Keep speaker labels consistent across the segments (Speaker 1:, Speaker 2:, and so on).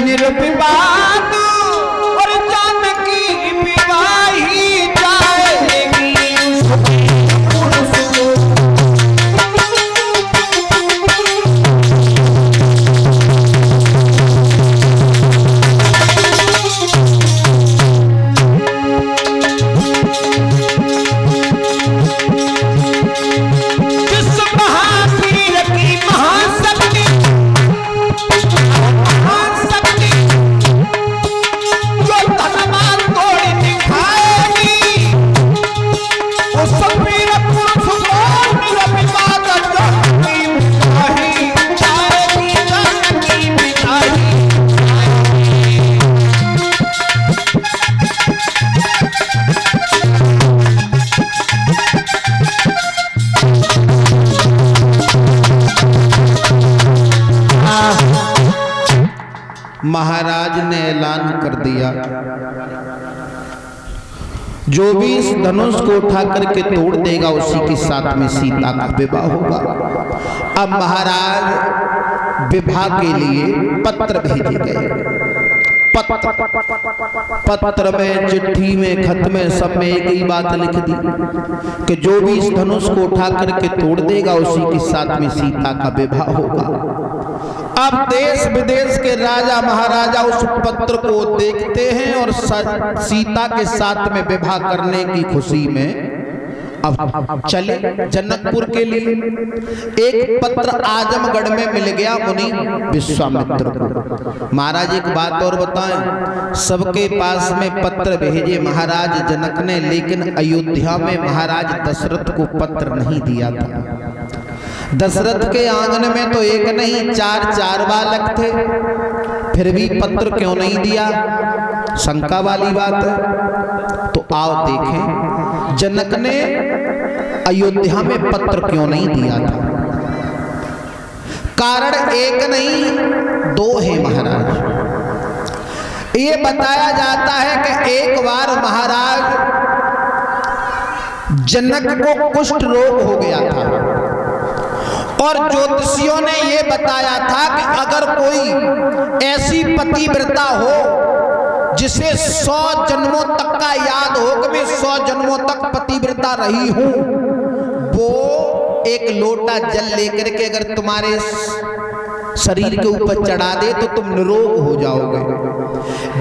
Speaker 1: निर्विवाद और जानकी विवाही जाएगी महाराज ने ऐलान कर दिया, जो भी इस धनुष को उठा करके तोड़ देगा उसी के साथ में सीता का विवाह होगा। अब महाराज विवाह के लिए पत्र भेजे गए। पत्र में, चिट्ठी में, खत में, सब में एक ही बात लिख दी कि जो भी इस धनुष को उठा करके तोड़ देगा उसी के साथ में सीता का विवाह होगा। अब देश विदेश के राजा महाराजा उस पत्र को देखते हैं और सीता के साथ में विवाह करने की खुशी में अब चले जनकपुर के लिए। एक पत्र आजमगढ़ में मिल गया मुनि विश्वामित्र को। महाराज एक बात और बताएं, सबके पास में पत्र भेजे महाराज जनक ने, लेकिन अयोध्या में महाराज दशरथ को पत्र नहीं दिया था। दशरथ के आंगन में तो एक नहीं 4 बालक थे, फिर भी पत्र क्यों नहीं दिया? शंका वाली बात है। तो आओ देखें जनक ने अयोध्या में पत्र क्यों नहीं दिया था। कारण एक नहीं 2 है महाराज। ये बताया जाता है कि एक बार महाराज जनक को कुष्ठ रोग हो गया था और ज्योतिषियों ने ये बताया था कि अगर कोई ऐसी पतिव्रता हो जिसे 100 जन्मों तक का याद हो कि मैं 100 जन्मों तक पतिव्रता रही हूं, वो एक लोटा जल लेकर के अगर तुम्हारे शरीर के ऊपर चढ़ा दे तो तुम निरोग हो जाओगे।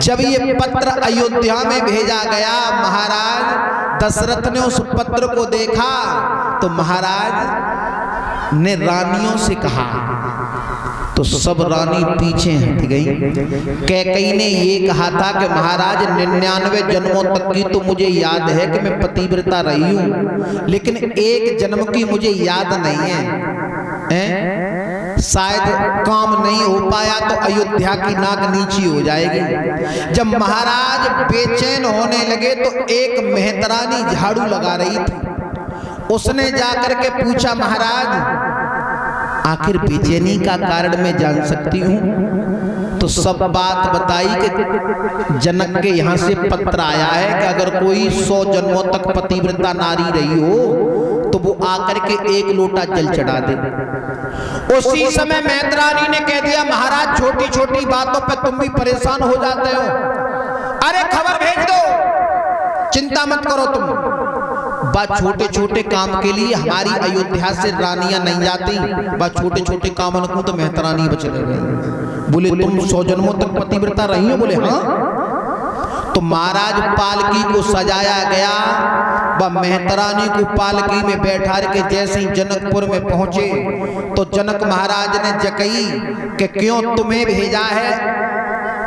Speaker 1: जब ये पत्र अयोध्या में भेजा गया, महाराज दशरथ ने उस पत्र को देखा तो महाराज ने रानियों से कहा, तो सब रानी पीछे हट गई। कैकेयी ने ये कहा था कि महाराज 99 जन्मों तक की तो मुझे याद है कि मैं पतिव्रता रही हूं, लेकिन एक जन्म की मुझे याद नहीं है। शायद काम नहीं हो पाया तो अयोध्या की नाक नीची हो जाएगी। जब महाराज बेचैन होने लगे तो एक मेहतरानी झाड़ू लगा रही थी। उसने जाकर के पूछा, महाराज आखिर बेचैनी का कारण मैं जान सकती हूँ? तो सब बात बताई कि जनक के यहाँ से पत्र आया है कि अगर कोई 100 जन्मों तक पतिव्रता नारी रही हो तो वो आकर के 1 लोटा जल चढ़ा दे। उसी समय मेहतरानी ने कह दिया, महाराज छोटी छोटी बातों पे तुम भी परेशान हो जाते हो, अरे खबर भेज दो, चिंता मत करो तुम। बस छोटे छोटे काम के लिए हमारी अयोध्या से रानियां नहीं जाती, बस छोटे छोटे काम को तो मेहतरानी बच गई। बोले तुम 100 जन्मों तक पतिव्रता रही हो? बोले हाँ। तो महाराज पालकी को सजाया गया, वह मेहतरानी को पालकी में बैठा के जैसे ही जनकपुर में पहुंचे तो जनक महाराज ने जकई कि क्यों तुम्हें भेजा है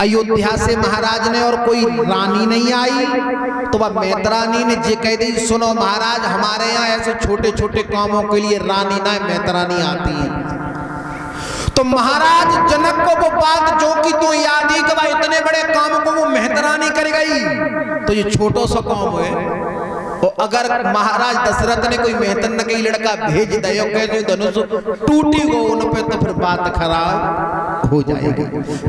Speaker 1: अयोध्या से महाराज ने और कोई रानी नहीं आई? तो वह मेहतरानी ने जे कह दी, सुनो महाराज हमारे यहाँ ऐसे छोटे छोटे कामों के लिए रानी ना मेहतरानी आती है। तो महाराज जनक को वो बात जो कि तो याद ही कि भाई इतने बड़े काम को वो मेहतरानी कर गई, तो ये छोटो सा काम है। और अगर महाराज दशरथ ने कोई मेहतर न कहीं लड़का भेज दे धनुष टूटी गो उन पे तो फिर बात खराब हो जाएगी।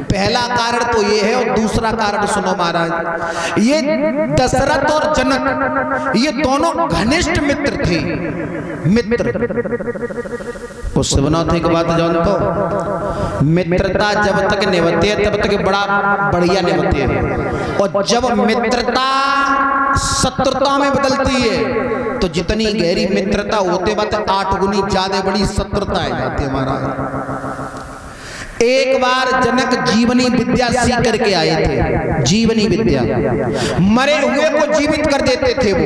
Speaker 1: पहला कारण तो ये है। और दूसरा कारण सुनो महाराज, ये दशरथ और जनक ये दोनों घनिष्ठ मित्र थे। मित्र उस शिवनाथ एक बात जानतो, मित्रता जब तक निभते है तब तक बड़ा बढ़िया निभते है, और जब मित्रता शत्रुता में बदलती है तो जितनी गहरी मित्रता होते बात 8 गुनी ज्यादा बड़ी शत्रुता आ जाती है। महाराज एक बार जनक जीवनी विद्या सीख करके आए थे। जीवनी विद्या, मरे हुए को जीवित कर देते थे वो।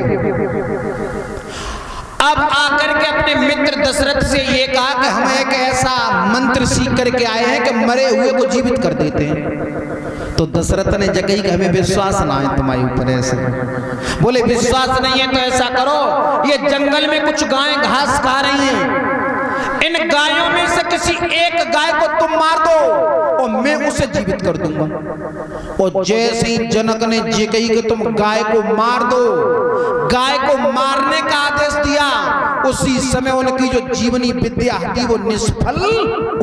Speaker 1: अब आकर के अपने मित्र दशरथ से ये कहा कि हम एक ऐसा मंत्र सीख करके आए हैं कि मरे हुए को जीवित कर देते हैं। तो दशरथ ने जगह कि हमें विश्वास ना है तुम्हारे ऊपर ऐसे। बोले विश्वास नहीं है तो ऐसा करो, ये जंगल में कुछ गायें घास खा रही हैं, इन गायों में से किसी एक गाय को तुम मार दो और मैं उसे जीवित कर दूंगा। और जैसे ही जनक ने ये कही कि तुम गाय को मार दो, गाय को मारने का आदेश दिया, उसी समय उनकी जो जीवनी विद्या थी वो निष्फल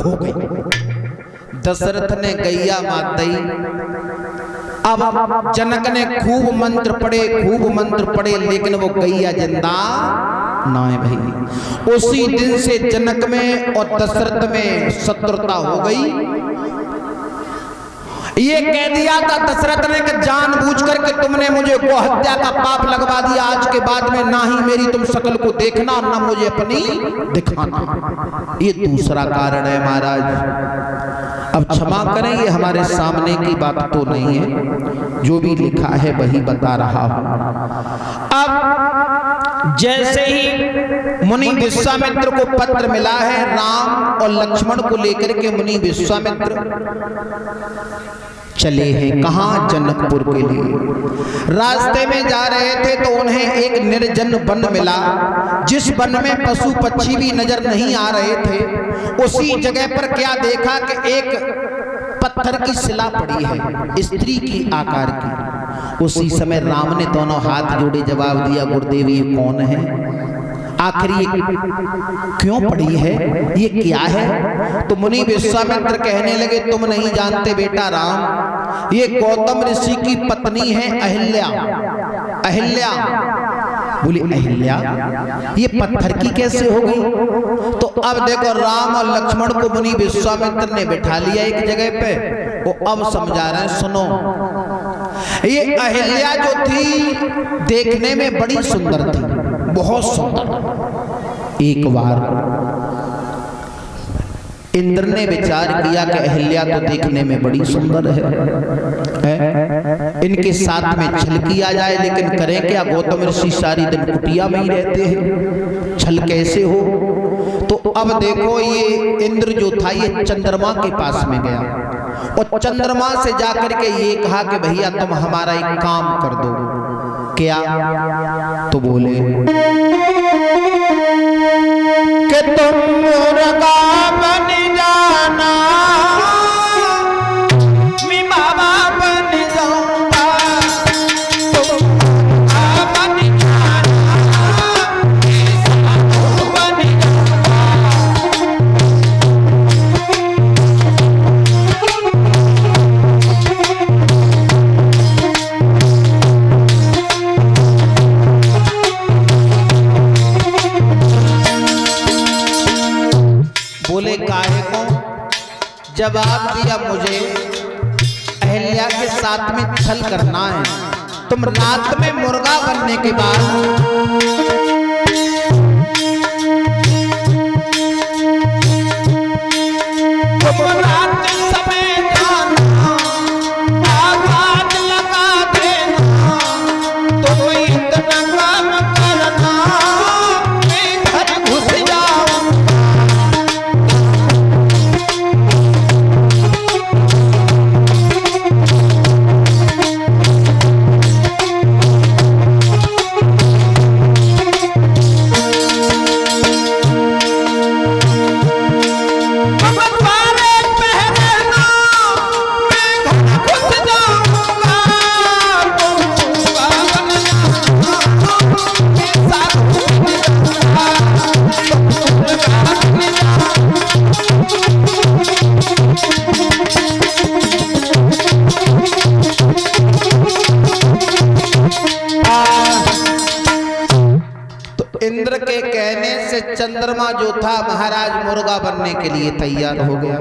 Speaker 1: हो गई। दशरथ ने गैया मात दी। अब जनक ने खूब मंत्र पढ़े लेकिन वो गैया जिंदा ना है भाई। उसी दिन से जनक में और दशरथ में शत्रुता हो गई। ये कह दिया था दशरथ ने कि जानबूझ करके तुमने मुझे गो हत्या का पाप लगवा दिया, आज के बाद में ना ही मेरी तुम शकल को देखना ना मुझे अपनी दिखाना। ये दूसरा कारण है महाराज। अब क्षमा करें, ये हमारे सामने की बात तो नहीं है, जो भी लिखा है वही बता रहा हूं। अब जैसे ही मुनि विश्वामित्र को पत्र मिला है राम और लक्ष्मण को लेकर के, मुनि विश्वामित्र चले हैं कहां? जनकपुर के लिए। रास्ते में जा रहे थे तो उन्हें एक निर्जन वन मिला, जिस वन में पशु पक्षी भी नजर नहीं आ रहे थे। उसी जगह पर क्या देखा कि एक पत्थर की शिला पड़ी है, स्त्री की आकार की। उसी समय राम ने दोनों हाथ जोड़े जवाब दिया, गुरुदेव ये कौन है? आखिर ये क्यों पड़ी है, ये क्या है? तो मुनि विश्वामित्र कहने लगे तुम नहीं जानते बेटा राम, ये गौतम ऋषि की पत्नी है अहिल्या। अहिल्या बोली अहिल्या ये पत्थर की कैसे हो गई? तो अब देखो राम और लक्ष्मण को मुनि विश्वामित्र ने बिठा लिया एक जगह पे, वो अब समझा रहे हैं सुनो। ये अहिल्या जो थी देखने में बड़ी सुंदर थी, बहुत सुंदर। एक बार इंद्र ने विचार किया कि अहिल्या तो देखने में बड़ी सुंदर है, इनके साथ में छल किया जाए, लेकिन करें क्या? गौतम ऋषि सारी दिन कुटिया में ही रहते हैं, छल कैसे हो? तो अब देखो ये इंद्र जो था ये चंद्रमा के पास में गया और चंद्रमा से जाकर के ये कहा कि भैया तुम हमारा एक काम कर दो। क्या? तो बोले कि तुम मुर्गा बन जाना, मैं बाबा बन जाऊंगा, तुम मुर्गा बन जाना, मैं साधु बन जाऊंगा। बोले काहे को? जवाब दिया मुझे अहिल्या के साथ में छल करना है। तुम रात में मुर्गा बनने के बाद तुम रात समय जाना, आवाज लगा देना, तुम इतना काम करना, मैं घर घुस जाऊं। इंद्र के कहने से चंद्रमा जो था महाराज मुर्गा बनने के लिए तैयार हो गया।